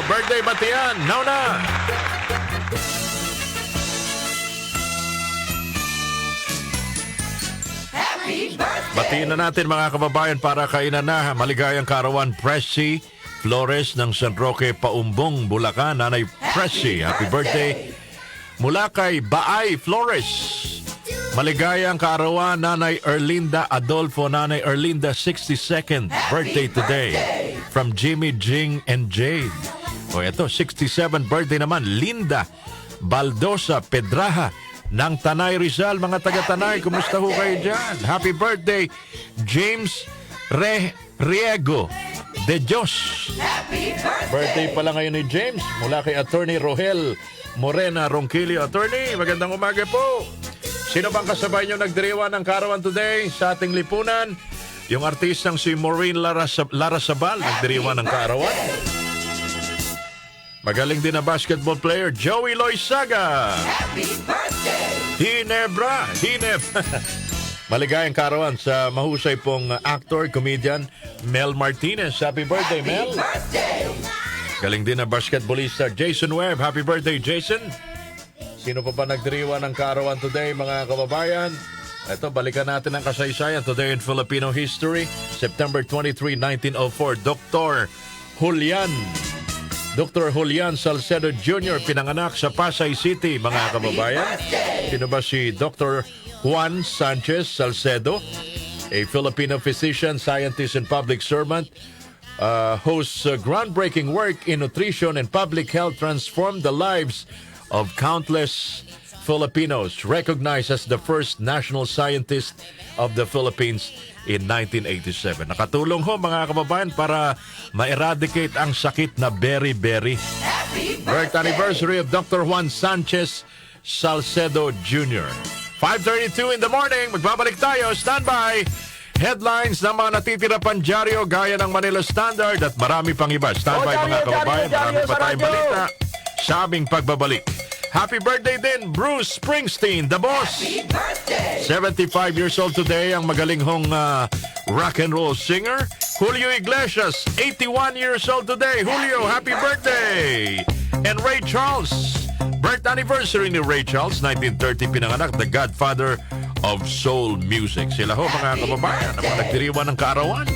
birthday batian. Now na! Batiin na natin mga kababayan para kainan na. Maligayang karawan Presi Flores ng San Roque, Paumbong, Bulacan. Nanay Presi, happy birthday. Mula kay Baay Flores. Maligayang kaarawan, Nanay Erlinda Adolfo. Nanay Erlinda, 62nd birthday today. From Jimmy, Jing, and Jade. O ito, 67th birthday naman, Linda Baldosa Pedraha ng Tanay Rizal. Mga taga-Tanay, kumusta ho kayo dyan? Happy birthday, James Riego de Dios. Birthday pala ngayon ni James. Mula kay Attorney Rohel Morena Ronquillo. Attorney, magandang umaga po. Sino bang kasabay nyo nagdiriwan ng karawan today sa ating lipunan? Yung artistang si Maureen Larrazabal nagdiriwan ng karawan. Magaling din na basketball player Joey Loizaga. Happy birthday! Hinebra. Maligayang karawan sa mahusay pong actor, comedian Mel Martinez. Happy birthday, Mel. Birthday! Galing din na basketballista Jason Webb. Happy birthday, Jason. Sino pa ba nagdiriwan ng karawan today, mga kababayan? Ito, balikan natin ang kasaysayan today in Filipino history. September 23, 1904, Dr. Julian Salcedo Jr. pinanganak sa Pasay City, mga kababayan. Sino ba si Dr. Juan Sanchez Salcedo? A Filipino physician, scientist, and public servant. Whose groundbreaking work in nutrition and public health transformed the lives of countless Filipinos, recognized as the first national scientist of the Philippines in 1987. Nakatulong ho, mga kababayan, para ma-eradicate ang sakit na beriberi. Birth anniversary of Dr. Juan Sanchez Salcedo Jr. 5:32 in the morning. Magbabalik tayo. Standby. Headlines ng mga natitira pang dyaryo gaya ng Manila Standard at marami pang iba. Standby, mga kababayan. Marami pa tayong balita sa aming pagbabalik. Happy birthday din, Bruce Springsteen, the boss. Happy birthday! 75 years old today, ang magaling hong rock and roll singer. Julio Iglesias, 81 years old today. Julio, happy birthday! And Ray Charles, birth anniversary ni Ray Charles, 1930 pinanganak, the godfather of soul music. Sila ho, mga kababayan, ang mga nagdiriwan ng kaarawan.